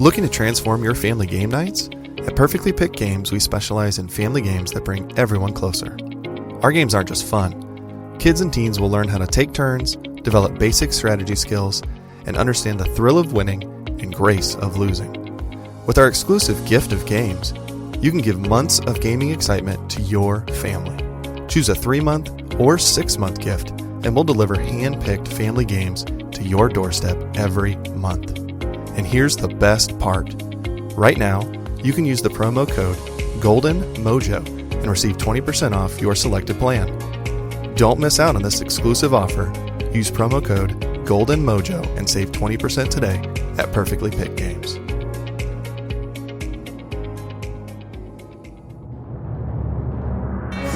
Looking to transform your family game nights? At Perfectly Picked Games, we specialize in family games that bring everyone closer. Our games aren't just fun. Kids and teens will learn how to take turns, develop basic strategy skills, and understand the thrill of winning and grace of losing. With our exclusive gift of games, you can give months of gaming excitement to your family. Choose a 3-month or 6-month gift, and we'll deliver hand-picked family games to your doorstep every month. And here's the best part. Right now, you can use the promo code GOLDENMOJO and receive 20% off your selected plan. Don't miss out on this exclusive offer. Use promo code GOLDENMOJO and save 20% today at Perfectly Picked Games.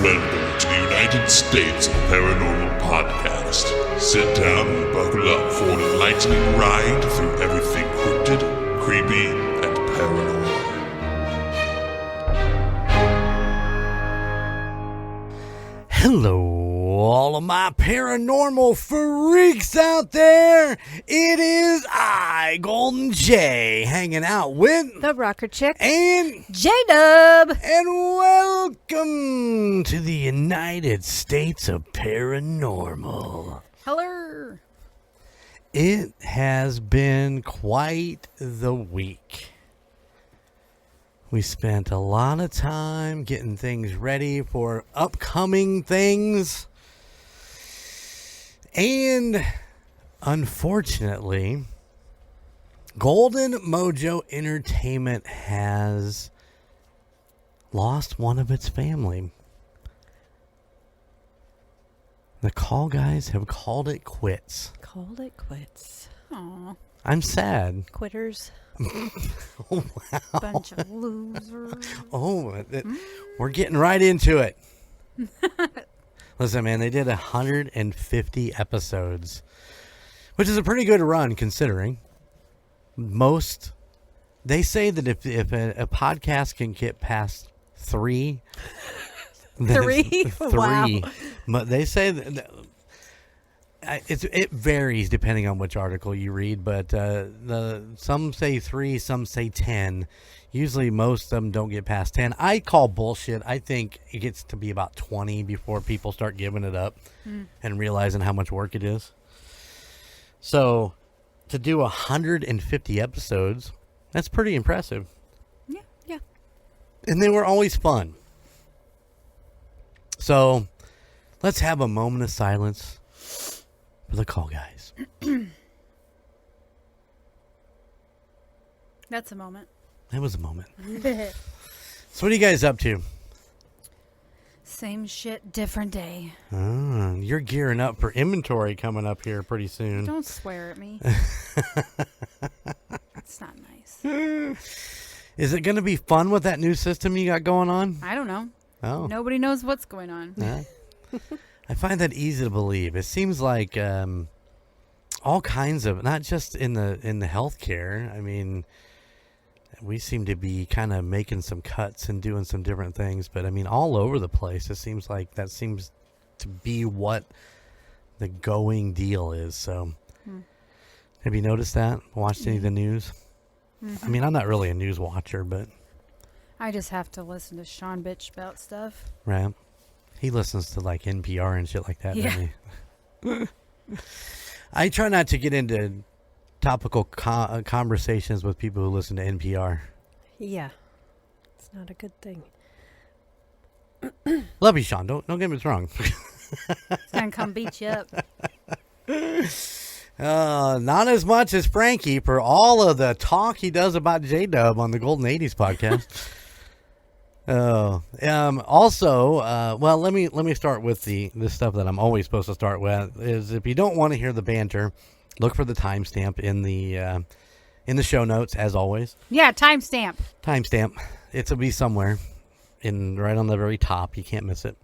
Welcome to the United States of Paranormal Podcast. Sit down and buckle up for an enlightening ride through everything cryptid, creepy, and paranormal. Hello, all of my paranormal freaks out there. It is I, Golden J, hanging out with the Rocker Chick and Jdubb. And welcome to the United States of Paranormal. Hello. It has been quite the week. We spent a lot of time getting things ready for upcoming things. And unfortunately, Golden Mojo Entertainment has lost one of its family. The call guys have called it quits. Called it quits. Aw. I'm sad. Quitters. Oh, wow. Bunch of losers. We're getting right into it. Listen, man, they did 150 episodes, which is a pretty good run considering. They say that if a podcast can get past 3, Three? Wow. But they say that it varies depending on which article you read, but some say 3, some say 10. Usually most of them don't get past 10. I call bullshit. I think it gets to be about 20 before people start giving it up and realizing how much work it is. So to do 150 episodes, that's pretty impressive. Yeah. And they were always fun. So let's have a moment of silence for the call guys. That's a moment. That was a moment. So what are you guys up to? Same shit, different day. You're gearing up for inventory coming up here pretty soon. Don't swear at me. That's not nice. Is it going to be fun with that new system you got going on? I don't know. Oh. Nobody knows what's going on. I find that easy to believe. It seems like all kinds of, not just in the healthcare. I mean, we seem to be kind of making some cuts and doing some different things, but I mean, all over the place. It seems like that seems to be what the going deal is. So, have you noticed that? Watched any of the news? I mean, I'm not really a news watcher, but I just have to listen to Sean bitch about stuff. right. He listens to like NPR and shit like that, Yeah. doesn't he? I try not to get into topical conversations with people who listen to NPR. Yeah. It's not a good thing. Love you, Sean. Don't get me wrong. It's going to come beat you up. Not as much as Frankie for all of the talk he does about Jdubb on the Golden 80s podcast. Also, well, let me start with the stuff that I'm always supposed to start with. Is if you don't want to hear the banter, look for the timestamp in the show notes as always. Yeah, timestamp. Timestamp. It'll be somewhere right on the very top. You can't miss it.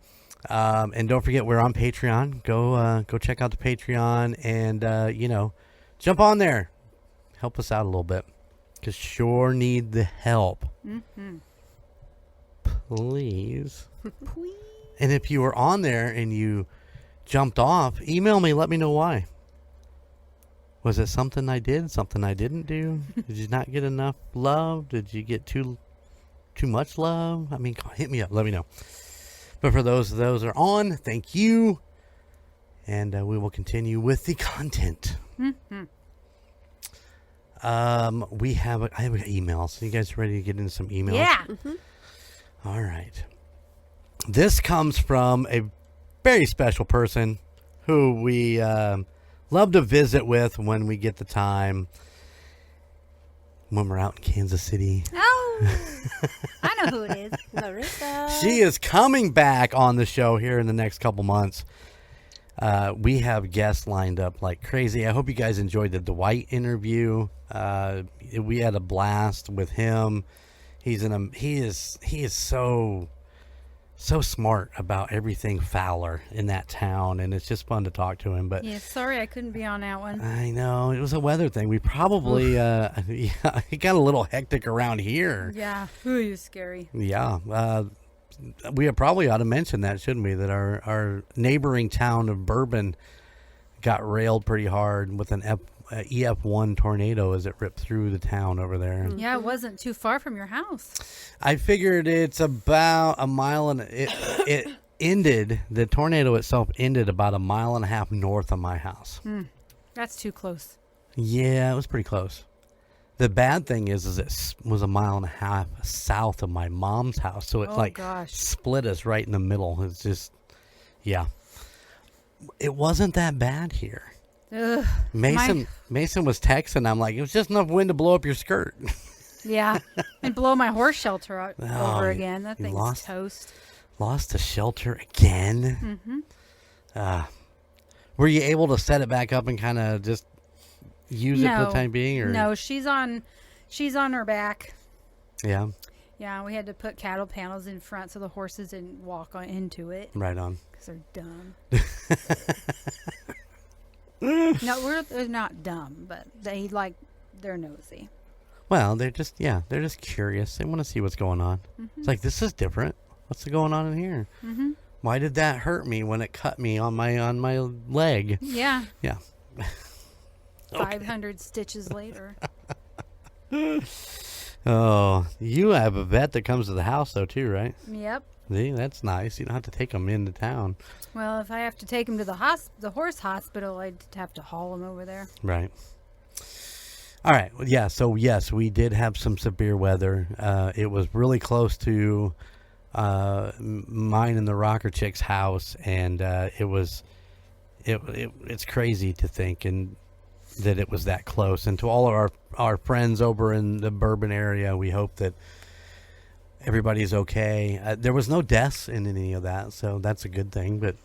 And don't forget, we're on Patreon. Go check out the Patreon and jump on there. Help us out a little bit, because sure need the help. Mm-hmm. Please. And if you were on there and you jumped off, email me. Let me know why. Was it something I did, something I didn't do? Did you not get enough love? Did you get too much love? I mean, hit me up. Let me know. But for those are on, thank you. And we will continue with the content. Mm-hmm. I have an email. So you guys ready to get into some emails? Yeah. Mm-hmm. All right. This comes from a very special person who we love to visit with when we get the time. When we're out in Kansas City. Oh, I know who it is. Larissa. She is coming back on the show here in the next couple months. We have guests lined up like crazy. I hope you guys enjoyed the Dwight interview. We had a blast with him. He is so smart about everything Fowler in that town, and it's just fun to talk to him. But Yeah, sorry I couldn't be on that one. I know it was a weather thing. We probably it got a little hectic around here. Yeah, ooh, scary. Yeah, we probably ought to mention that, shouldn't we? That our neighboring town of Bourbon got railed pretty hard with an EF1 tornado as it ripped through the town over there. Yeah, it wasn't too far from your house. I figured it's about a mile, and it ended. The tornado itself ended about 1.5 miles north of my house. That's too close. Yeah, it was pretty close. The bad thing is it was 1.5 miles south of my mom's house, so it gosh. split us right in the middle. It's just, yeah. It wasn't that bad here. Ugh. Mason was texting. I'm like, it was just enough wind to blow up your skirt. Yeah, and blow my horse shelter out over you- again. That you thing's toast. Lost the shelter again. Mm-hmm. Were you able to set it back up and kind of just use it for the time being? Or? No, she's on her back. Yeah. Yeah, we had to put cattle panels in front so the horses didn't walk into it Right on. because they're dumb. No, they're not dumb, but they're nosy. Well, they're just curious. They want to see what's going on. It's like, this is different. What's going on in here? Mm-hmm. Why did that hurt me when it cut me on my leg? Yeah. Yeah. 500 stitches later. Oh, you have a vet that comes to the house though too, right? Yep. See, that's nice. You don't have to take them into town. Well, if I have to take him to the horse hospital, I'd have to haul him over there. Right. All right. Well, yeah. So yes, we did have some severe weather. It was really close to mine and the Rocker Chick's house, and it's crazy to think and that it was that close. And to all of our friends over in the Bourbon area, we hope that everybody's okay. There was no deaths in any of that, so that's a good thing, but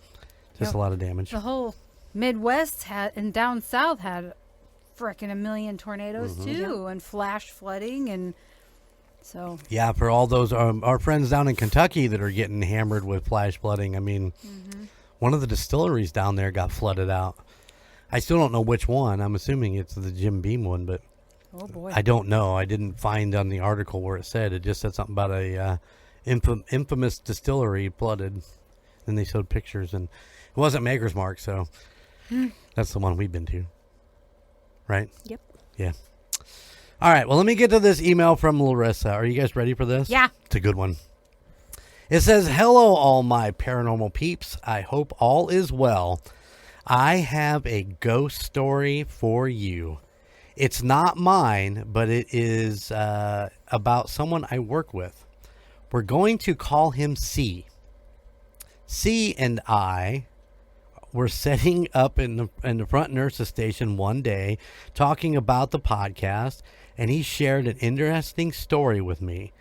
just a lot of damage. The whole Midwest and down south had frickin' 1 million tornadoes too, and flash flooding, and so yeah, for all those our friends down in Kentucky that are getting hammered with flash flooding. I mean, one of the distilleries down there got flooded out. I still don't know which one. I'm assuming it's the Jim Beam one, but oh boy, I don't know. I didn't find on the article where it said. It just said something about a infamous distillery flooded. Then they showed pictures, and it wasn't Maker's Mark, so that's the one we've been to. Right? Yep. Yeah. All right. Well, let me get to this email from Larissa. Are you guys ready for this? Yeah. It's a good one. It says, "Hello, all my paranormal peeps. I hope all is well. I have a ghost story for you. It's not mine, but it is about someone I work with. We're going to call him C. C and I were setting up in the front nurse's station one day talking about the podcast, and he shared an interesting story with me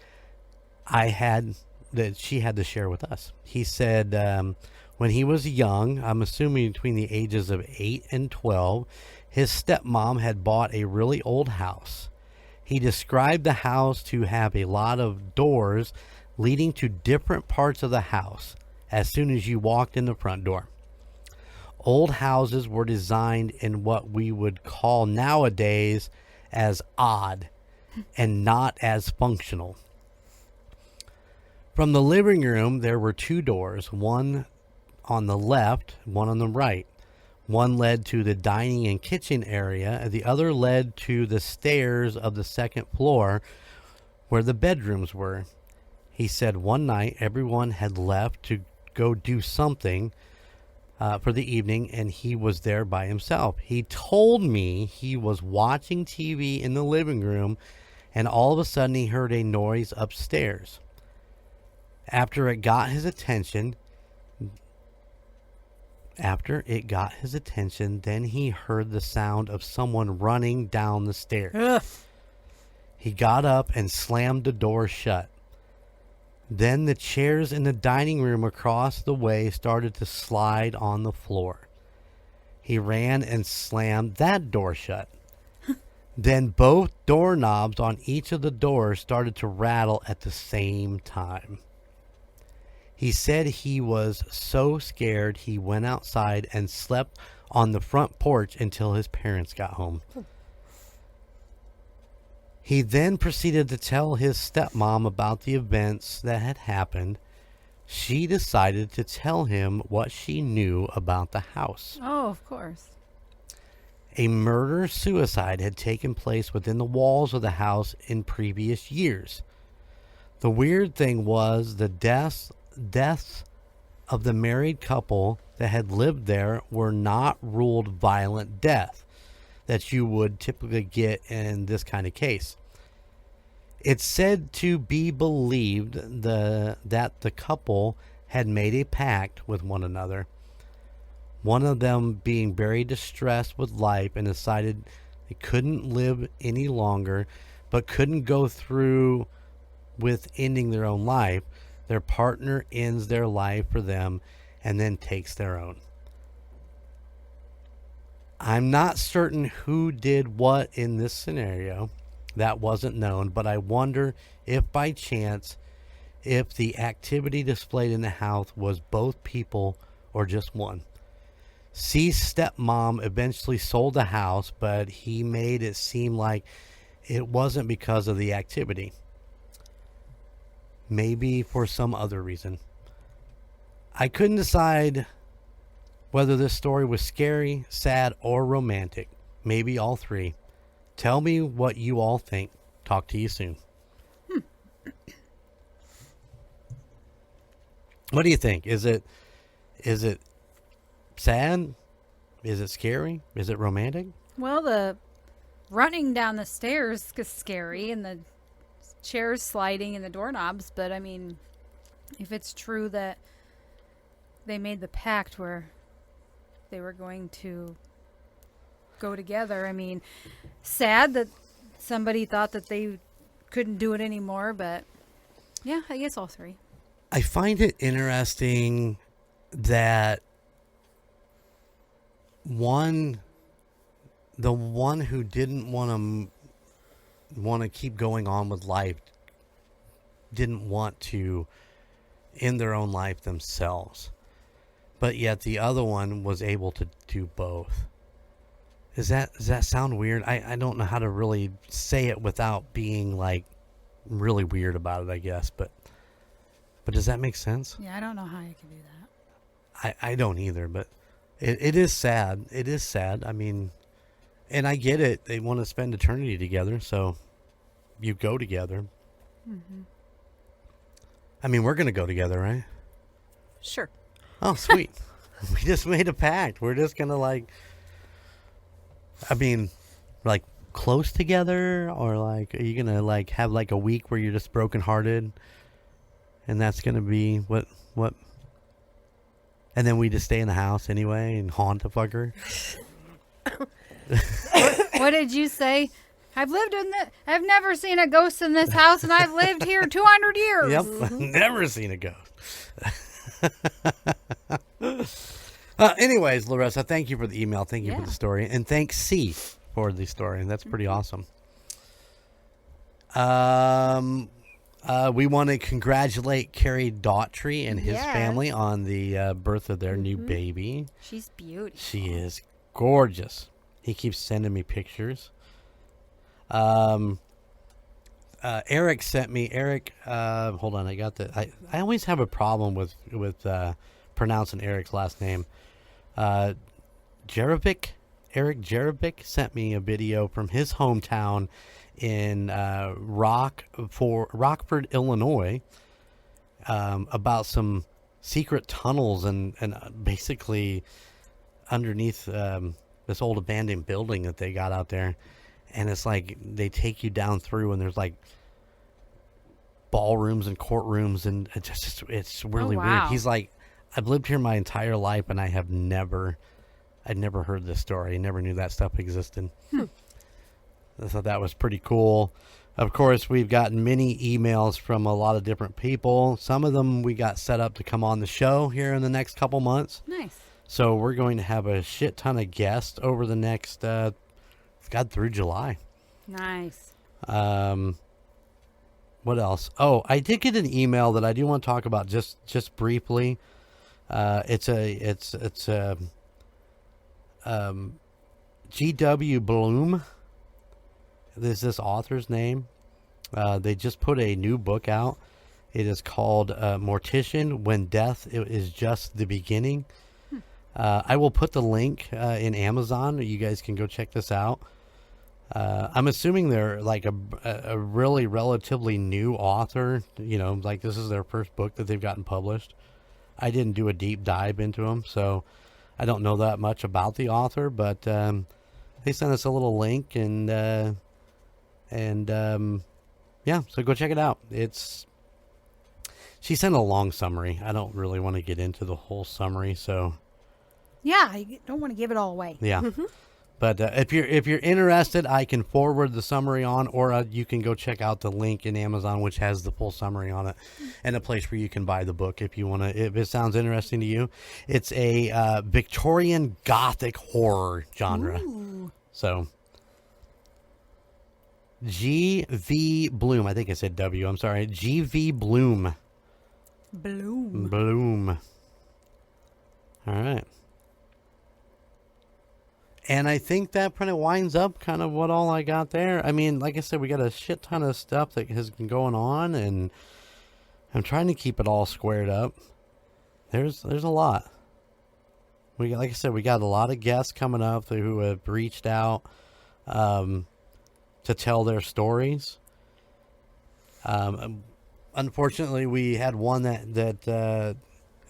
that she had to share with us. He said when he was young, I'm assuming between the ages of 8 and 12, his stepmom had bought a really old house. He described the house to have a lot of doors leading to different parts of the house as soon as you walked in the front door. Old houses were designed in what we would call nowadays as odd and not as functional. From the living room, there were 2 doors, one on the left, one on the right. One led to the dining and kitchen area, and the other led to the stairs of the second floor where the bedrooms were. He said one night everyone had left to go do something for the evening, and he was there by himself. He told me he was watching TV in the living room, and all of a sudden he heard a noise upstairs. After it got his attention, then he heard the sound of someone running down the stairs. Ugh. He got up and slammed the door shut. Then the chairs in the dining room across the way started to slide on the floor. He ran and slammed that door shut. Then both doorknobs on each of the doors started to rattle at the same time. He said he was so scared he went outside and slept on the front porch until his parents got home. He then proceeded to tell his stepmom about the events that had happened. She decided to tell him what she knew about the house. Oh, of course. A murder-suicide had taken place within the walls of the house in previous years. The weird thing was the deaths of the married couple that had lived there were not ruled violent death that you would typically get in this kind of case. It's said to be believed that the couple had made a pact with one another, one of them being very distressed with life and decided they couldn't live any longer, but couldn't go through with ending their own life. Their partner ends their life for them and then takes their own. I'm not certain who did what in this scenario. That wasn't known, but I wonder if by chance, if the activity displayed in the house was both people or just one. C's stepmom eventually sold the house, but he made it seem like it wasn't because of the activity. Maybe for some other reason. I couldn't decide whether this story was scary, sad, or romantic. Maybe all three. Tell me what you all think. Talk to you soon. What do you think? Is it sad? Is it scary? Is it romantic? Well, the running down the stairs is scary, and the chairs sliding and the doorknobs, but I mean, if it's true that they made the pact where they were going to go together, I mean, sad that somebody thought that they couldn't do it anymore, but yeah, I guess all three. I find it interesting that the one who didn't want to keep going on with life didn't want to end their own life themselves, but yet the other one was able to do both. Does that sound weird? I don't know how to really say it without being like really weird about it, I guess, but does that make sense? Yeah, I don't know how you can do that. I don't either, but it is sad. It is sad. I mean, and I get it. They want to spend eternity together, so you go together. Mm-hmm. I mean, we're going to go together, right? Sure. Oh, sweet. We just made a pact. We're just going to like close together, or like, are you going to like have like a week where you're just brokenhearted? And that's going to be what, and then we just stay in the house anyway and haunt the fucker. What did you say? I've never seen a ghost in this house, and I've lived here 200 years. Yep, never seen a ghost. Anyways, Larissa, thank you for the email. Thank you for the story. And thanks, C, for the story. And that's pretty awesome. We want to congratulate Carrie Daughtry and his family on the birth of their new baby. She's beautiful. She is gorgeous. He keeps sending me pictures. Eric sent me. Hold on, I got the. I always have a problem with pronouncing Eric's last name. Jerebic, Eric Jerebic, sent me a video from his hometown in Rockford, Illinois, about some secret tunnels and basically underneath this old abandoned building that they got out there. And it's like they take you down through, and there's like ballrooms and courtrooms, and it's really weird. He's like, I've lived here my entire life, and I'd never heard this story. I never knew that stuff existed. I thought that was pretty cool. Of course, we've gotten many emails from a lot of different people. Some of them we got set up to come on the show here in the next couple months. Nice. So we're going to have a shit ton of guests over the next, through July. Nice. What else? Oh, I did get an email that I do want to talk about just briefly. It's a Jdubb Bloome. This is this author's name. They just put a new book out. It is called Mortician, When Death Is Just the Beginning. I will put the link in Amazon. You guys can go check this out. I'm assuming they're like a really relatively new author. You know, like this is their first book that they've gotten published. I didn't do a deep dive into them, so I don't know that much about the author. But they sent us a little link, and yeah, so go check it out. She sent a long summary. I don't really want to get into the whole summary, so yeah, I don't want to give it all away. Yeah. But if you're interested, I can forward the summary on, or you can go check out the link in Amazon, which has the full summary on it, and a place where you can buy the book if you want to. If it sounds interesting to you, it's a Victorian Gothic horror genre. Ooh. So G.V. Bloome, I think I said W. I'm sorry, G.V. Bloome. Bloome. All right. And I think that kind of winds up kind of what all I got there. I mean, like I said, we got a shit ton of stuff that has been going on, and I'm trying to keep it all squared up. There's a lot. We got, like I said, we got a lot of guests coming up who have reached out to tell their stories. Unfortunately, we had one that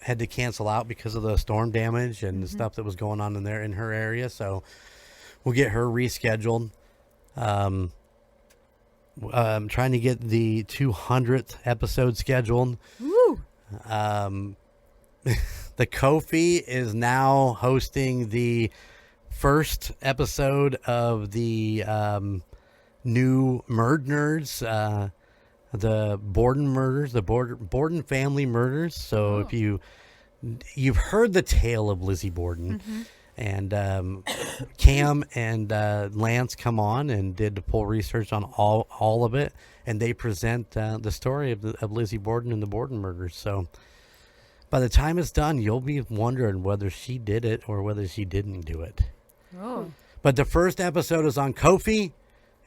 had to cancel out because of the storm damage and the stuff that was going on in her area. So we'll get her rescheduled. I'm trying to get the 200th episode scheduled. Woo! The Ko-fi is now hosting the first episode of the new Murd Nerds, the Borden murders, the Borden family murders. So if you've heard the tale of Lizzie Borden, and Cam and Lance come on and did the full research on all of it, and they present the story of Lizzie Borden and the Borden murders. So by the time it's done, you'll be wondering whether she did it or whether she didn't do it. Oh. But the first episode is on Ko-fi.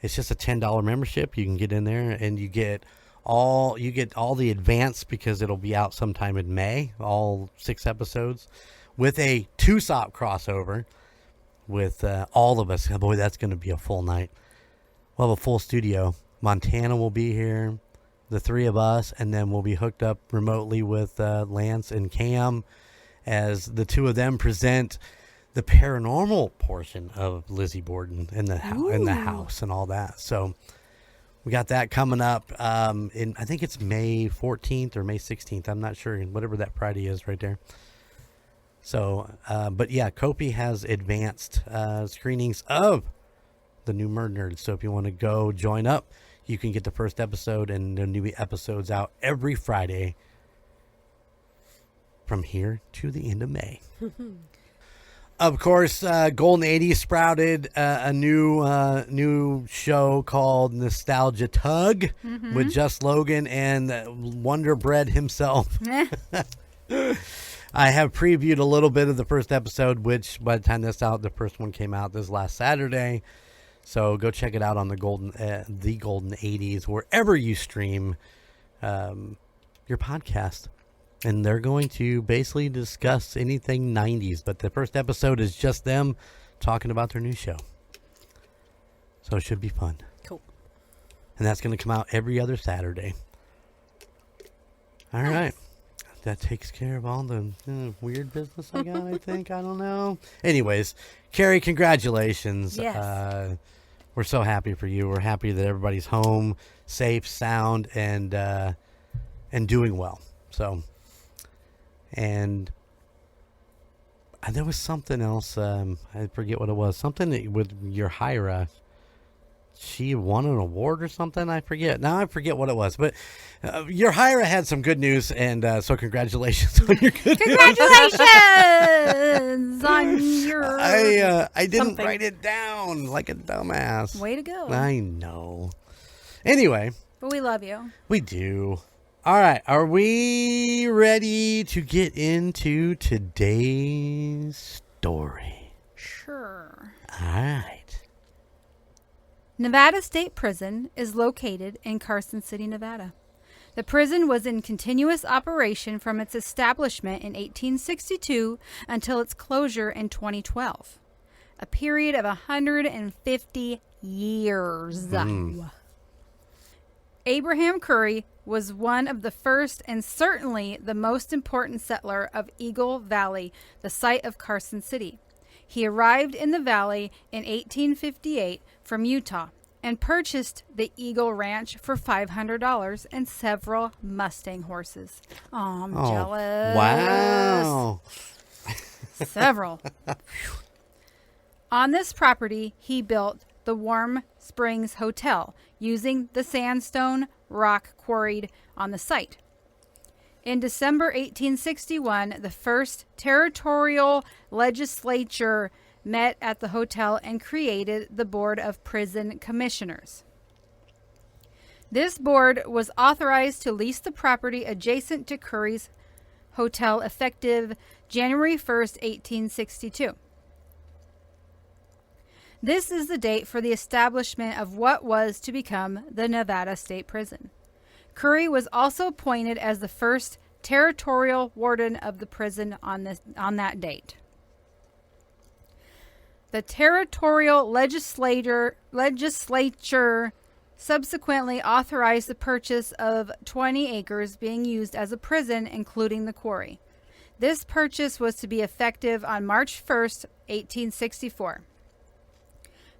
It's just a $10 membership. You can get in there, and you get all the advance, because it'll be out sometime in May, all 6 episodes, with a 2-SOP crossover with all of us. Oh boy, that's going to be a full night. We'll have a full studio. Montana will be here, the 3 of us, and then we'll be hooked up remotely with Lance and Cam, as the 2 of them present the paranormal portion of Lizzie Borden in the house and all that. So we got that coming up in, I think it's May 14th or May 16th. I'm not sure, whatever that Friday is right there. So, but yeah, Ko-fi has advanced screenings of the new Murd Nerds. So if you want to go join up, you can get the first episode, and the new episodes out every Friday from here to the end of May. Of course, Golden 80s sprouted a new show called Nostalgia Tug with Just Logan and Wonder Bread himself. I have previewed a little bit of the first episode, which by the time that's out, the first one came out this last Saturday. So go check it out on the Golden 80s, wherever you stream your podcast. And they're going to basically discuss anything 90s. But the first episode is just them talking about their new show. So it should be fun. Cool. And that's going to come out every other Saturday. All right. That takes care of all the weird business I got, I think. I don't know. Anyways, Carrie, congratulations. Yes. We're so happy for you. We're happy that everybody's home, safe, sound, and doing well. So, and there was something else. I forget what it was. Something with your Hira. She won an award or something. I forget. Now I forget what it was. But your Hira had some good news, and so congratulations on your good news. Congratulations on your... I didn't something. write it down like a dumbass. Way to go. I know. Anyway. But we love you. We do. All right. Are we ready to get into today's story? Sure. All right. Nevada State Prison is located in Carson City, Nevada. The prison was in continuous operation from its establishment in 1862 until its closure in 2012. A period of 150 years. Abraham Curry was one of the first and certainly the most important settler of Eagle Valley, the site of Carson City. He arrived in the valley in 1858 from Utah and purchased the Eagle Ranch for $500 and several Mustang horses. Oh, I'm jealous. Wow. Several. On this property, he built the Warm Springs Hotel using the sandstone rock quarried on the site. In December 1861, the first territorial legislature met at the hotel and created the Board of Prison Commissioners. This board was authorized to lease the property adjacent to Curry's hotel effective January 1st, 1862. This is the date for the establishment of what was to become the Nevada State Prison. Curry was also appointed as the first territorial warden of the prison on that date. The territorial legislature subsequently authorized the purchase of 20 acres being used as a prison, including the quarry. This purchase was to be effective on March 1st, 1864.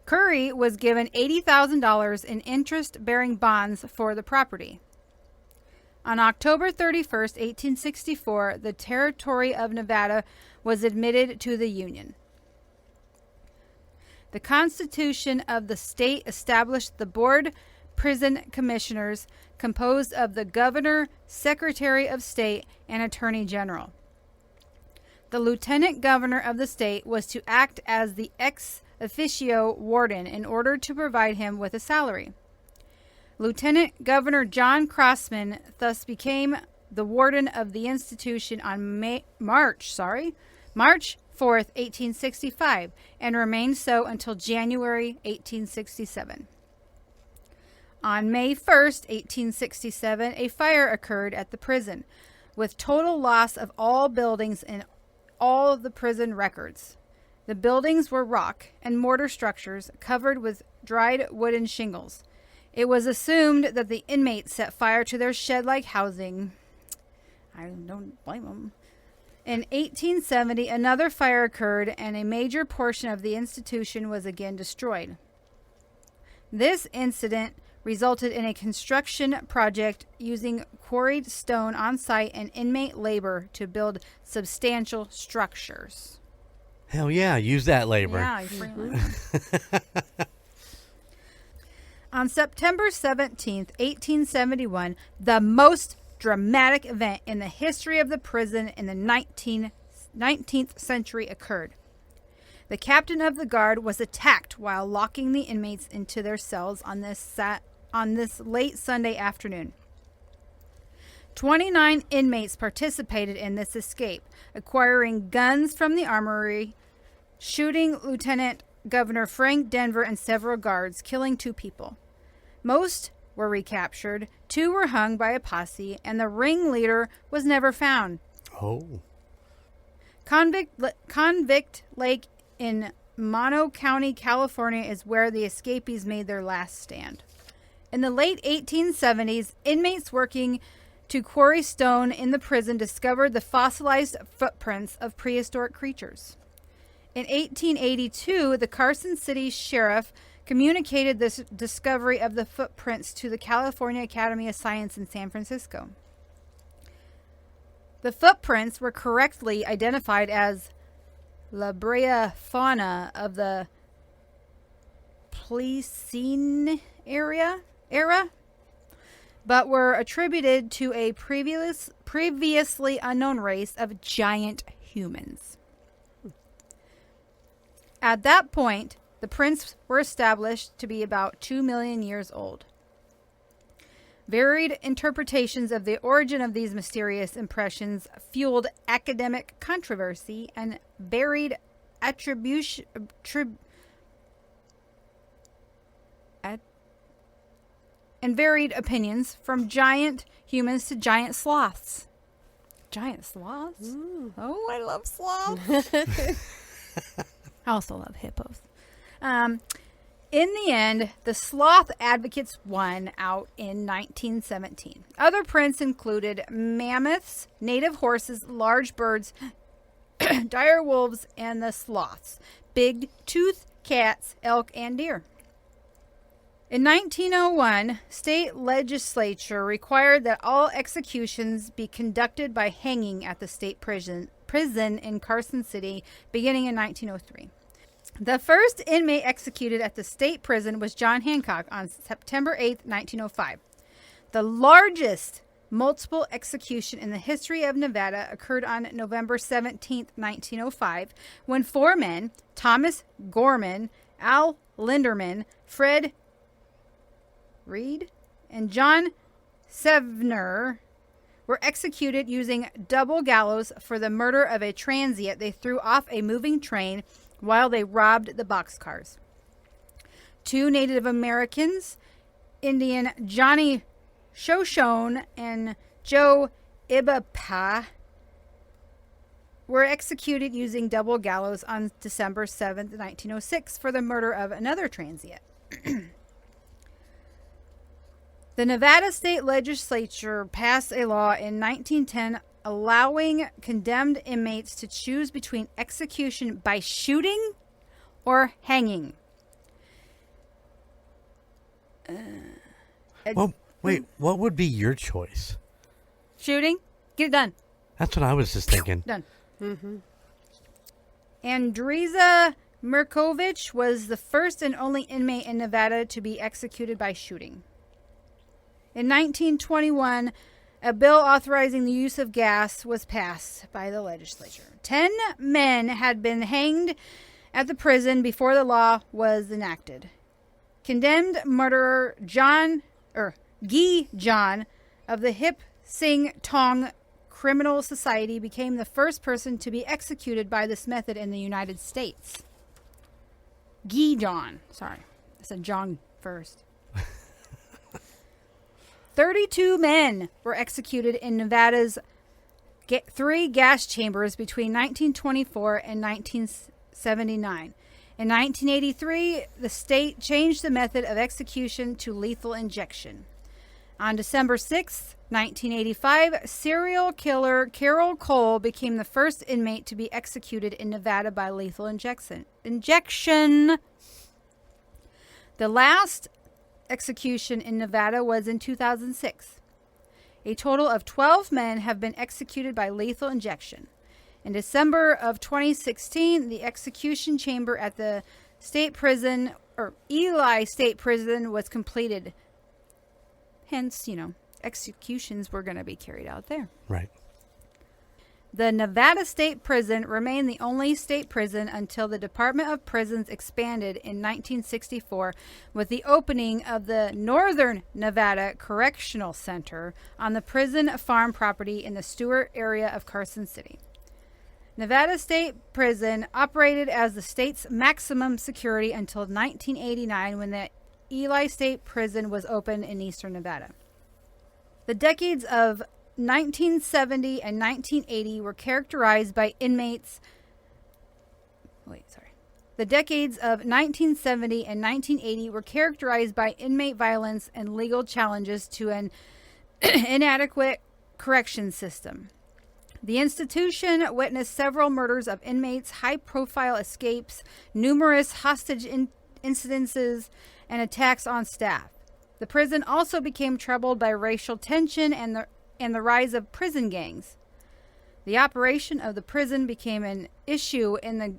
Curry was given $80,000 in interest-bearing bonds for the property. On October 31st, 1864, the territory of Nevada was admitted to the Union. The Constitution of the state established the Board Prison Commissioners, composed of the Governor, Secretary of State, and Attorney General. The Lieutenant Governor of the state was to act as the ex officio warden in order to provide him with a salary. Lieutenant Governor John Crossman thus became the warden of the institution on March 4th, 1865, and remained so until January 1867. On May 1st, 1867, a fire occurred at the prison, with total loss of all buildings and all of the prison records. The buildings were rock and mortar structures covered with dried wooden shingles. It was assumed that the inmates set fire to their shed-like housing. I don't blame them. In 1870, another fire occurred and a major portion of the institution was again destroyed. This incident resulted in a construction project using quarried stone on site and inmate labor to build substantial structures. Hell yeah, use that labor. Yeah, on September 17th, 1871, the most dramatic event in the history of the prison in the 19th century occurred. The captain of the guard was attacked while locking the inmates into their cells on this late Sunday afternoon. 29 inmates participated in this escape, acquiring guns from the armory, shooting Lieutenant Governor Frank Denver and several guards, killing 2 people. Most were recaptured, 2 were hung by a posse, and the ringleader was never found. Oh. Convict Lake in Mono County, California is where the escapees made their last stand. In the late 1870s, inmates working to quarry stone in the prison discovered the fossilized footprints of prehistoric creatures. In 1882, the Carson City Sheriff communicated this discovery of the footprints to the California Academy of Science in San Francisco. The footprints were correctly identified as La Brea fauna of the Pleistocene era, but were attributed to a previously unknown race of giant humans. At that point, the prints were established to be about 2 million years old. Varied interpretations of the origin of these mysterious impressions fueled academic controversy and varied varied opinions from giant humans to giant sloths. Giant sloths? Ooh. Oh, I love sloths. I also love hippos. In the end, the sloth advocates won out in 1917. Other prints included mammoths, native horses, large birds, dire wolves, and the sloths, big-toothed cats, elk, and deer. In 1901, state legislature required that all executions be conducted by hanging at the state prison in Carson City, beginning in 1903. The first inmate executed at the state prison was John Hancock on September 8, 1905. The largest multiple execution in the history of Nevada occurred on November 17, 1905, when 4 men, Thomas Gorman, Al Linderman, Fred Reed, and John Sevener, were executed using double gallows for the murder of a transient they threw off a moving train while they robbed the boxcars. 2 Native Americans, Indian Johnny Shoshone and Joe Ibapa, were executed using double gallows on December 7, 1906 for the murder of another transient. The Nevada State Legislature passed a law in 1910 allowing condemned inmates to choose between execution by shooting or hanging. Well, wait, what would be your choice? Shooting? Get it done. That's what I was just thinking. Done. Mm-hmm. Andriza Mirkovich was the first and only inmate in Nevada to be executed by shooting. In 1921, a bill authorizing the use of gas was passed by the legislature. 10 men had been hanged at the prison before the law was enacted. Condemned murderer Guy John of the Hip Sing Tong Criminal Society became the first person to be executed by this method in the United States. Guy John. Sorry. I said John first. 32 men were executed in Nevada's 3 gas chambers between 1924 and 1979. In 1983, the state changed the method of execution to lethal injection. On December 6, 1985, serial killer Carol Cole became the first inmate to be executed in Nevada by lethal injection. The last execution in Nevada was in 2006. A total of 12 men have been executed by lethal injection. In December of 2016, the execution chamber at the state prison, or Ely State Prison, was completed. Hence, executions were going to be carried out there. Right. The Nevada State Prison remained the only state prison until the Department of Prisons expanded in 1964 with the opening of the Northern Nevada Correctional Center on the prison farm property in the Stewart area of Carson City. Nevada State Prison operated as the state's maximum security until 1989 when the Ely State Prison was opened in eastern Nevada. The decades of 1970 and 1980 were characterized by inmates. The decades of 1970 and 1980 were characterized by inmate violence and legal challenges to an inadequate correction system. The institution witnessed several murders of inmates, high-profile escapes, numerous hostage incidences, and attacks on staff. The prison also became troubled by racial tension and the rise of prison gangs. The operation of the prison became an issue in the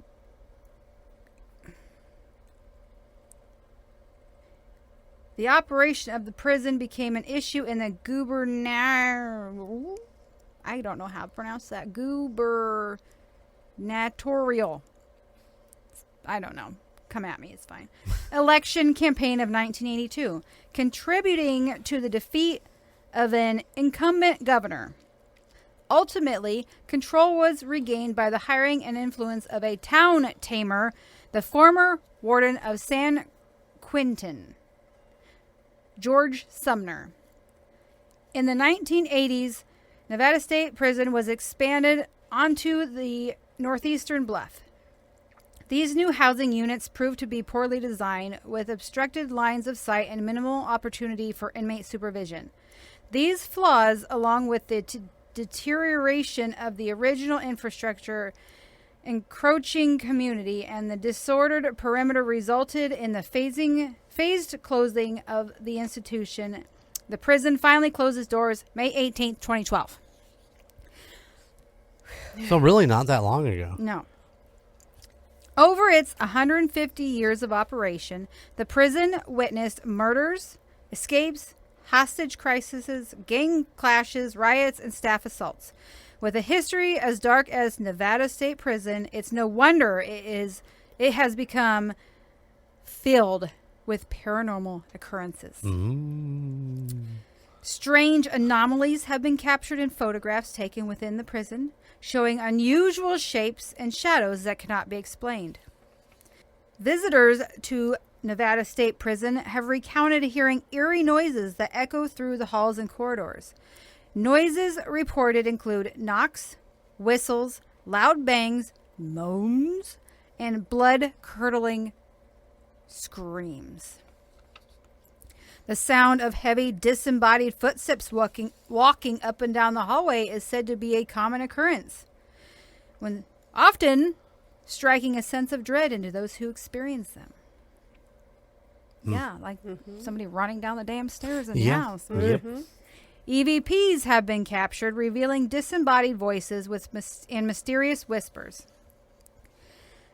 I don't know how to pronounce that. Gubernatorial. I don't know. Come at me, it's fine. Election campaign of 1982, contributing to the defeat of an incumbent governor. Ultimately, control was regained by the hiring and influence of a town tamer, the former warden of San Quentin, George Sumner. In the 1980s, Nevada State Prison was expanded onto the northeastern bluff. These new housing units proved to be poorly designed, with obstructed lines of sight and minimal opportunity for inmate supervision. These flaws, along with the deterioration of the original infrastructure, encroaching community, and the disordered perimeter, resulted in the phased closing of the institution. The prison finally closed its doors May 18th, 2012. So really not that long ago. No. Over its 150 years of operation, the prison witnessed murders, escapes, hostage crises, gang clashes, riots, and staff assaults. With a history as dark as Nevada State Prison, it's no wonder it has become filled with paranormal occurrences. Strange anomalies have been captured in photographs taken within the prison, showing unusual shapes and shadows that cannot be explained. Visitors to Nevada State Prison have recounted hearing eerie noises that echo through the halls and corridors. Noises reported include knocks, whistles, loud bangs, moans, and blood-curdling screams. The sound of heavy, disembodied footsteps walking up and down the hallway is said to be a common occurrence, when often striking a sense of dread into those who experience them. Yeah, like somebody running down the damn stairs in the house. EVPs have been captured, revealing disembodied voices and mysterious whispers.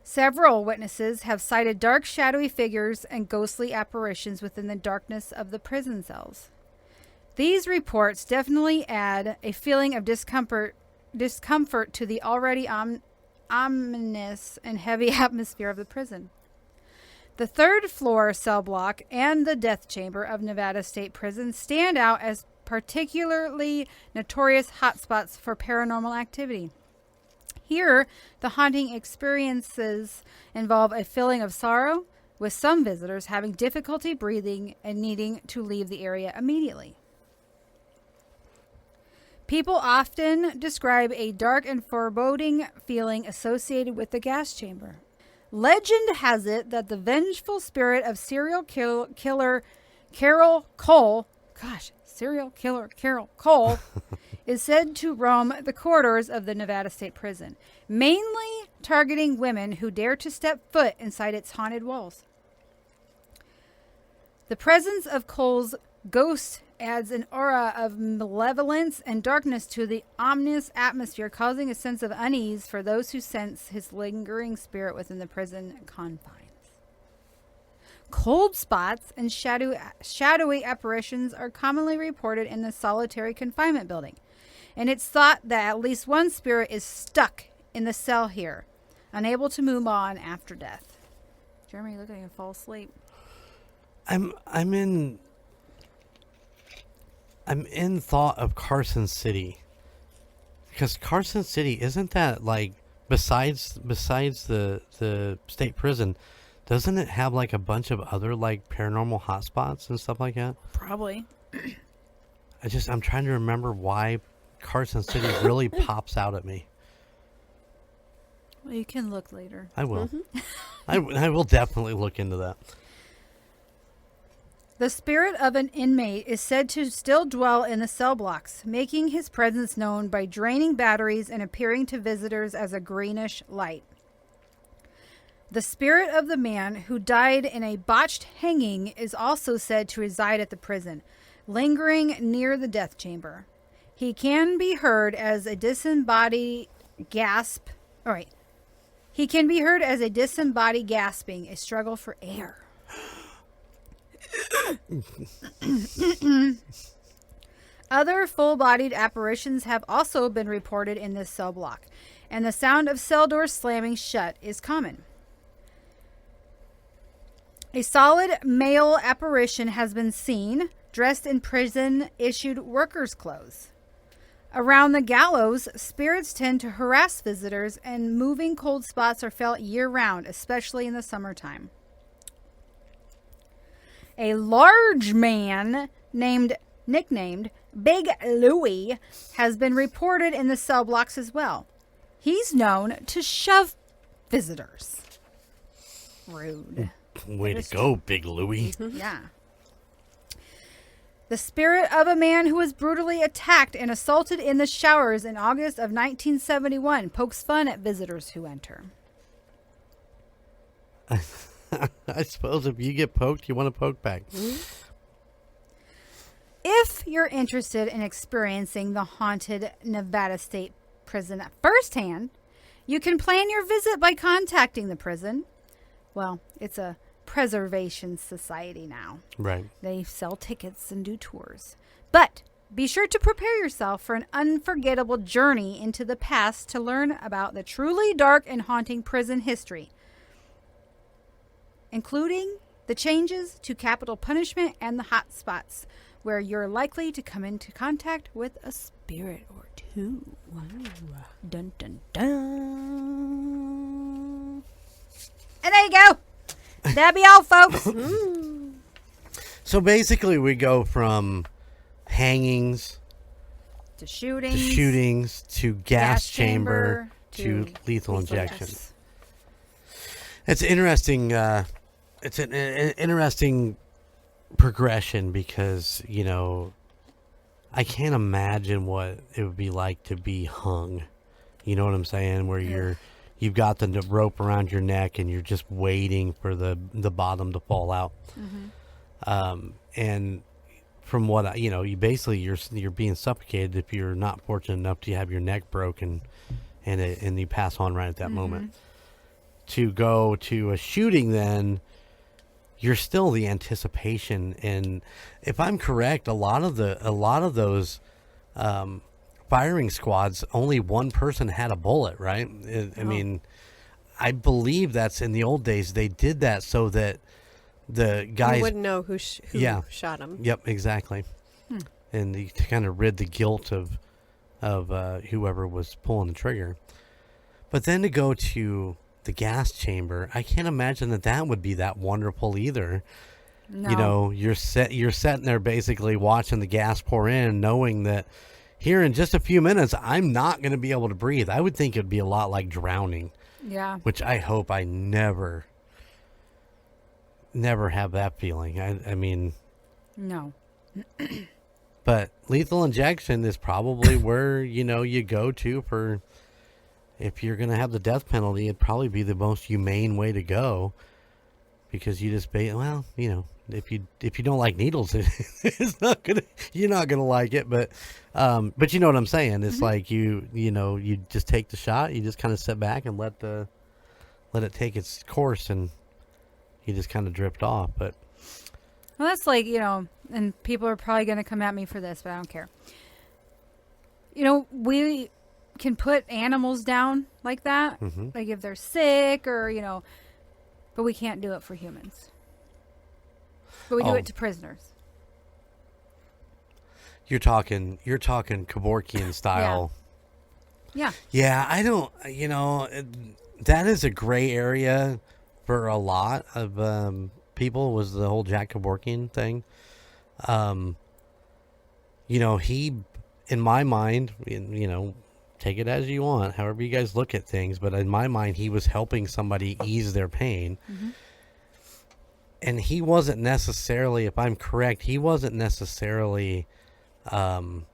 Several witnesses have cited dark, shadowy figures and ghostly apparitions within the darkness of the prison cells. These reports definitely add a feeling of discomfort to the already ominous and heavy atmosphere of the prison. The third floor cell block and the death chamber of Nevada State Prison stand out as particularly notorious hotspots for paranormal activity. Here, the haunting experiences involve a feeling of sorrow, with some visitors having difficulty breathing and needing to leave the area immediately. People often describe a dark and foreboding feeling associated with the gas chamber. Legend has it that the vengeful spirit of serial killer Carol Cole is said to roam the corridors of the Nevada State Prison, mainly targeting women who dare to step foot inside its haunted walls. The presence of Cole's ghost adds an aura of malevolence and darkness to the ominous atmosphere, causing a sense of unease for those who sense his lingering spirit within the prison confines. Cold spots and shadowy apparitions are commonly reported in the solitary confinement building, and it's thought that at least one spirit is stuck in the cell here, unable to move on after death. Jeremy, you look like you fall asleep. I'm in thought of Carson City, because Carson City, isn't that like besides the state prison, Doesn't it have like a bunch of other like paranormal hotspots and stuff like that? Probably. I'm trying to remember why Carson City really pops out at me. Well, you can look later. I will. I will definitely look into that. The spirit of an inmate is said to still dwell in the cell blocks, making his presence known by draining batteries and appearing to visitors as a greenish light. The spirit of the man who died in a botched hanging is also said to reside at the prison, lingering near the death chamber. He can be heard as a disembodied gasp. All right. He can be heard as a disembodied gasping, a struggle for air. Other full-bodied apparitions have also been reported in this cell block, and the sound of cell doors slamming shut is common. A solid male apparition has been seen, dressed in prison-issued workers' clothes. Around the gallows, spirits tend to harass visitors, and moving cold spots are felt year-round, especially in the summertime. A large man nicknamed Big Louie has been reported in the cell blocks as well. He's known to shove visitors. Rude. Way to go, Big Louie. Yeah. The spirit of a man who was brutally attacked and assaulted in the showers in August of 1971 pokes fun at visitors who enter. I suppose if you get poked, you want to poke back. If you're interested in experiencing the haunted Nevada State Prison firsthand, you can plan your visit by contacting the prison. Well, it's a preservation society now. Right. They sell tickets and do tours. But be sure to prepare yourself for an unforgettable journey into the past to learn about the truly dark and haunting prison history, including the changes to capital punishment and the hot spots where you're likely to come into contact with a spirit or two. Wow. Dun, dun, dun. And there you go. That'll be all, folks. So basically we go from hangings To shootings. to gas chamber to lethal injection. Yes. It's interesting. It's an interesting progression because, you know, I can't imagine what it would be like to be hung. You know what I'm saying? Where you've got the rope around your neck and you're just waiting for the bottom to fall out. And from what you you're being suffocated if you're not fortunate enough to have your neck broken, and you pass on right at that moment. To go to a shooting, then you're still the anticipation, and if I'm correct, a lot of those firing squads, only one person had a bullet, right? I mean, I believe that's in the old days. They did that so that the guys you wouldn't know who shot him. Yep, exactly. And to kind of rid the guilt of whoever was pulling the trigger. But then to go to the gas chamber, I can't imagine that would be that wonderful either. No. You know, you're sitting there basically watching the gas pour in, knowing that here in just a few minutes I'm not going to be able to breathe. I would think it'd be a lot like drowning. Yeah. Which I hope I never have that feeling. I mean, No. but lethal injection is probably where, you go to for, if you're going to have the death penalty, it'd probably be the most humane way to go, because you just, if you don't like needles, you're not gonna like it. But you know what I'm saying? It's like you just take the shot, you just kind of sit back and let it take its course, and you just kind of drift off. But Well, that's like, and people are probably going to come at me for this, but I don't care. We can put animals down like that, like if they're sick or, but we can't do it for humans. But we do it to prisoners. You're talking Kevorkian style. Yeah. Yeah, I don't, that is a gray area for a lot of people was the whole Jack Kevorkian thing. He, in my mind, take it as you want, however you guys look at things, but in my mind, he was helping somebody ease their pain. Mm-hmm. And he wasn't necessarily, if I'm correct, he wasn't necessarily, quote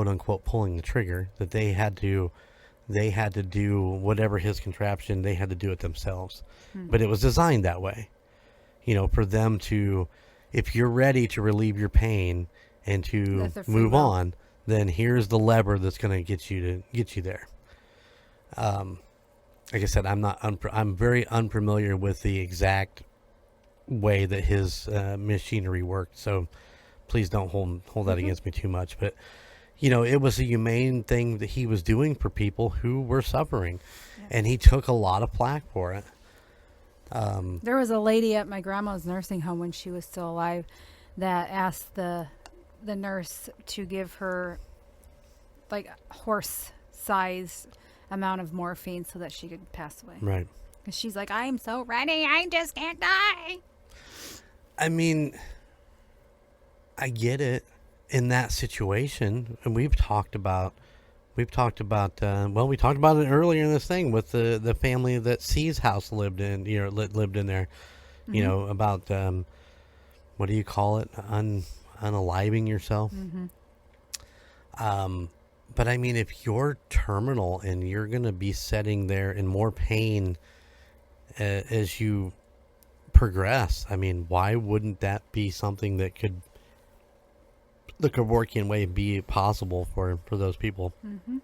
unquote, pulling the trigger, that they had to do whatever his contraption, they had to do it themselves. Mm-hmm. But it was designed that way, for them to, if you're ready to relieve your pain and to move on, then here's the lever that's going to get you there. Like I said, I'm very unfamiliar with the exact way that his machinery worked, so please don't hold that against me too much. But it was a humane thing that he was doing for people who were suffering, and he took a lot of flack for it. There was a lady at my grandma's nursing home when she was still alive that asked the nurse to give her like horse-sized amount of morphine so that she could pass away. Right. Because she's like, I'm so ready, I just can't die. I mean, I get it in that situation, and we talked about it earlier in this thing with the family that C's house lived in there. Mm-hmm. About what do you call it? Unaliving yourself. Mm-hmm. But I mean, if you're terminal and you're going to be sitting there in more pain as you progress, I mean, why wouldn't that be something that could, the Kevorkian way, be possible for those people? Mm-hmm.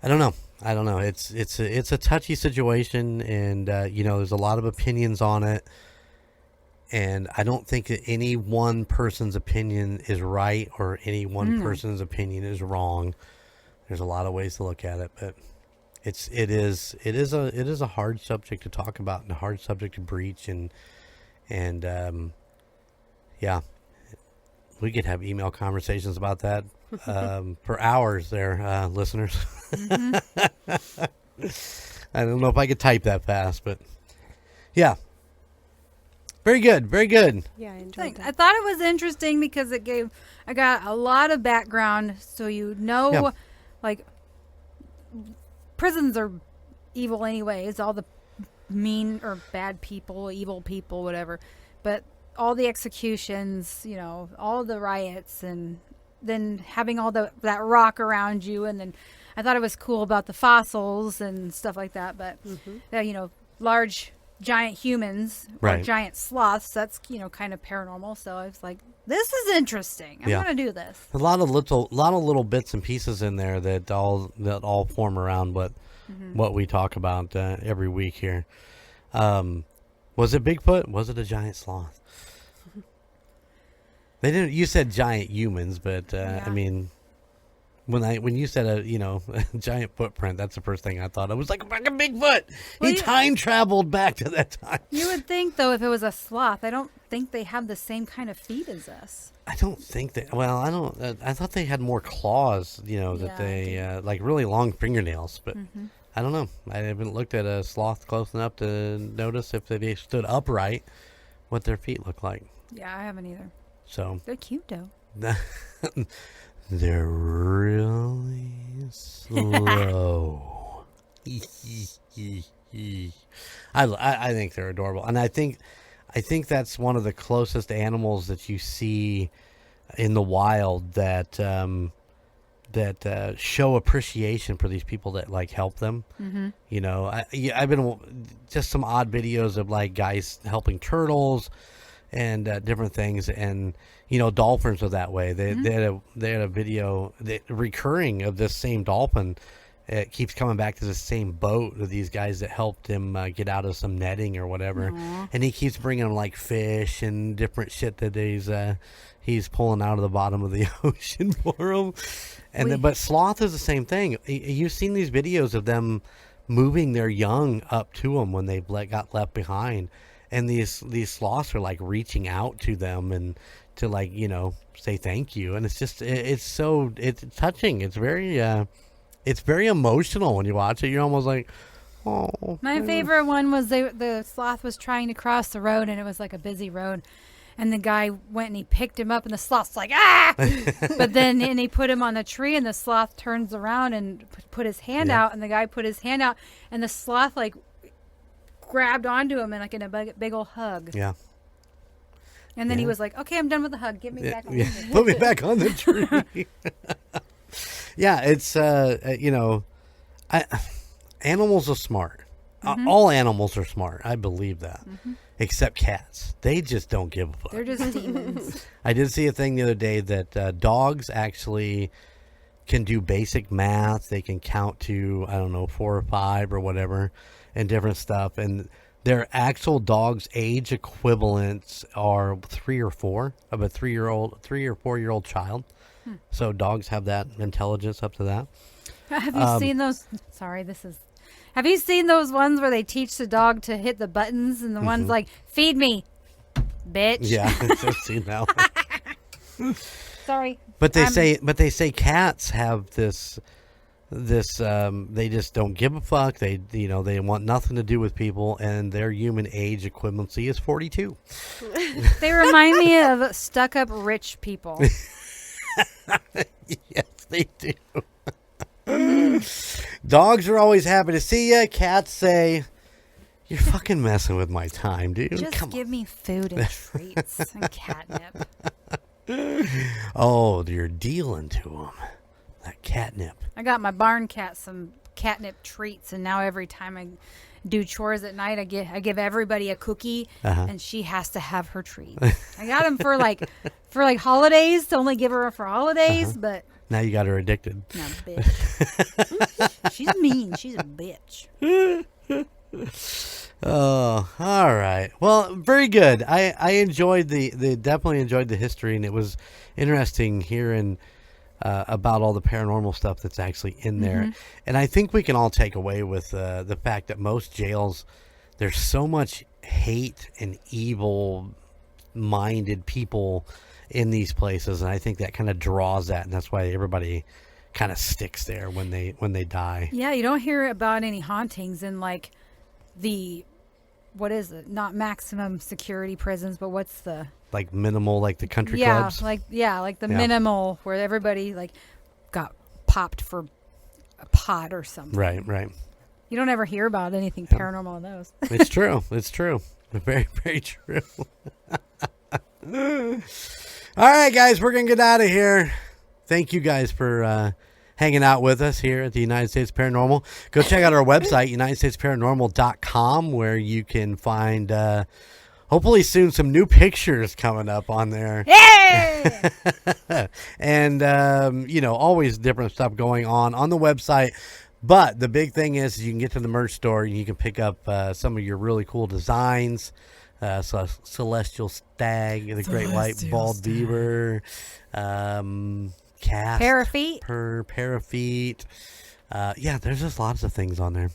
I don't know. It's a touchy situation, and there's a lot of opinions on it. And I don't think that any one person's opinion is right or any one person's opinion is wrong. There's a lot of ways to look at it, but it is a hard subject to talk about and a hard subject to breach, and we could have email conversations about that for hours there, listeners. Mm-hmm. I don't know if I could type that fast, but yeah. Very good. Very good. Yeah, I enjoyed that. I thought it was interesting because I got a lot of background, so like, prisons are evil anyways, all the mean or bad people, evil people, whatever. But all the executions, all the riots, and then having all that rock around you, and then I thought it was cool about the fossils and stuff like that, but large giant humans or giant sloths, that's kind of paranormal. So I was like, this is interesting. I'm gonna do this. A lot of little bits and pieces in there that all form around what we talk about every week here. Was it Bigfoot? Was it a giant sloth? They didn't. You said giant humans, but I mean, when you said a giant footprint, that's the first thing I thought. I was like, fucking Bigfoot. Well, he time traveled back to that time. You would think, though, if it was a sloth, I don't think they have the same kind of feet as us. I don't think that. Well, I don't. I thought they had more claws. That they like really long fingernails. But I don't know. I haven't looked at a sloth close enough to notice if they stood upright, what their feet look like. Yeah, I haven't either. So they're cute, though. They're really slow. I think they're adorable, and I think that's one of the closest animals that you see in the wild that show appreciation for these people that like help them. Mm-hmm. I've been just some odd videos of like guys helping turtles and different things, and dolphins are that way. They had a video recurring of this same dolphin. It keeps coming back to the same boat of these guys that helped him get out of some netting or whatever. Aww. And he keeps bringing them like fish and different shit that he's pulling out of the bottom of the ocean for him. And but sloth is the same thing. You've seen these videos of them moving their young up to them when they got left behind. And these sloths are like reaching out to them and to like, say thank you. And it's just, it's touching. It's very emotional when you watch it. You're almost like, Oh. My favorite one was the sloth was trying to cross the road, and it was like a busy road. And the guy went and he picked him up, and the sloth's like, ah! But then and he put him on the tree, and the sloth turns around and put his hand out, and the guy put his hand out, and the sloth like grabbed onto him and like in a big old hug. Yeah. And then he was like, okay, I'm done with the hug. Get me back on the tree. Put me back on the tree. Yeah, it's, animals are smart. All animals are smart. I believe that. Except cats. They just don't give a fuck. They're just demons. I did see a thing the other day that dogs actually can do basic math. They can count to, 4 or 5 or whatever and different stuff. And their actual dog's age equivalents are 3 or 4 of a 3 or 4-year-old child. So dogs have that intelligence up to that. Have you seen those? Sorry, have you seen those ones where they teach the dog to hit the buttons and the one's like, feed me, bitch? Yeah, I've seen that one. Sorry. But they say cats have this they just don't give a fuck. They want nothing to do with people, and their human age equivalency is 42. They remind me of stuck-up rich people. Yes, they do. Dogs are always happy to see you. Cats say, "You're fucking messing with my time, dude. Just give me food and treats and catnip." Oh, you're dealing to them. That catnip. I got my barn cat some catnip treats, and now every time I do chores at night, I give everybody a cookie, and she has to have her treat. I got them for holidays to only give her for holidays, but. Now you got her addicted. No, bitch. She's mean. She's a bitch. Oh, all right. Well, very good. I enjoyed definitely enjoyed the history, and it was interesting hearing about all the paranormal stuff that's actually in there. And I think we can all take away with the fact that most jails, there's so much hate and evil-minded people in these places, and I think that kind of draws that, and that's why everybody kind of sticks there when they die. Yeah, you don't hear about any hauntings in like what is it? Not maximum security prisons, but what's the like minimal, like the country clubs? Like the minimal where everybody like got popped for a pot or something. Right. You don't ever hear about anything paranormal in those. It's true. Very, very true. All right, guys, we're going to get out of here. Thank you guys for hanging out with us here at the United States Paranormal. Go check out our website, UnitedStatesParanormal.com, where you can find, hopefully soon, some new pictures coming up on there. Yeah! And, always different stuff going on the website. But the big thing is you can get to the merch store and you can pick up some of your really cool designs. Celestial Stag, the Great White Bald Beaver, cast, Parafeet. There's just lots of things on there.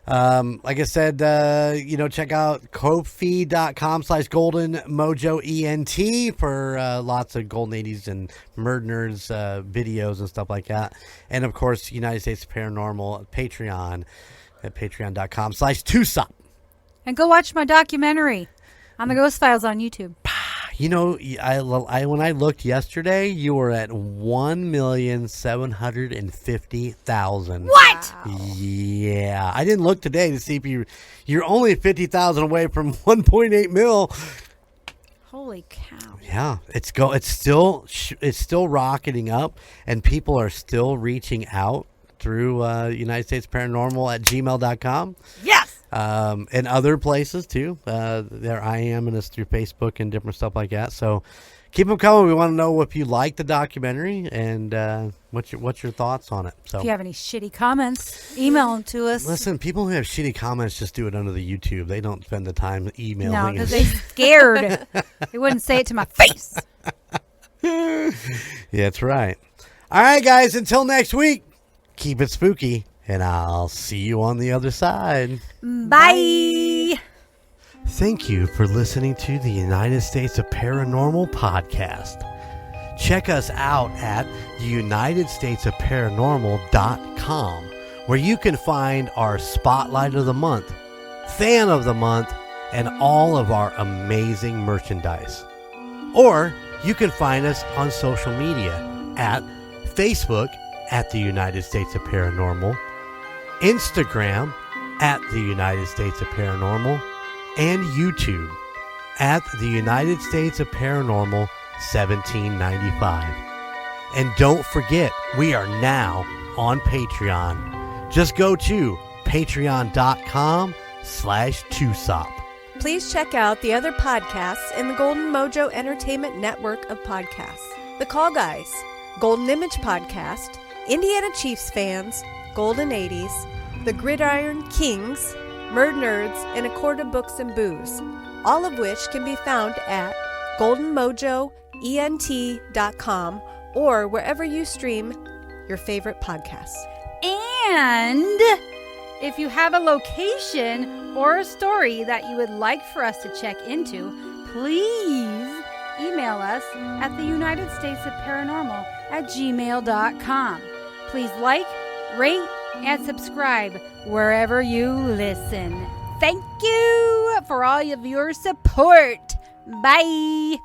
Like I said, check out Ko-fi.com/goldenmojoent for lots of Golden 80s and Murd Nerds videos and stuff like that. And of course, United States Paranormal Patreon at patreon.com/Tucson. And go watch my documentary on the Ghost Files on YouTube. When I looked yesterday, you were at 1,750,000. What? Wow. Yeah, I didn't look today to see if you're only 50,000 away from 1.8 mil. Holy cow! Yeah, it's still rocketing up, and people are still reaching out through United States Paranormal at gmail.com. Yes. And other places too. There I am, and it's through Facebook and different stuff like that. So keep them coming. We want to know if you like the documentary and what's your thoughts on it. So if you have any shitty comments, email them to us. Listen, people who have shitty comments just do it under the YouTube. They don't spend the time emailing. No, because they're scared. They wouldn't say it to my face. Yeah, that's right. All right, guys. Until next week. Keep it spooky, and I'll see you on the other side. Bye. Thank you for listening to the United States of Paranormal podcast. Check us out at UnitedStatesOfParanormal.com, where you can find our Spotlight of the Month, Fan of the Month, and all of our amazing merchandise. Or you can find us on social media at Facebook at the United States of Paranormal, Instagram at the United States of Paranormal, and YouTube at the United States of Paranormal 1795. And don't forget, we are now on Patreon. Just go to patreon.com/2sop. Please check out the other podcasts in the Golden Mojo Entertainment Network of podcasts. The Call Guys, Golden Image Podcast, Indiana Chiefs Fans, Golden 80s, The Gridiron Kings, Murd Nerds, and A Quart of Books and Booze, all of which can be found at goldenmojoent.com or wherever you stream your favorite podcasts. And if you have a location or a story that you would like for us to check into, please email us at the United States of Paranormal at gmail.com. Please like, rate, and subscribe wherever you listen. Thank you for all of your support. Bye.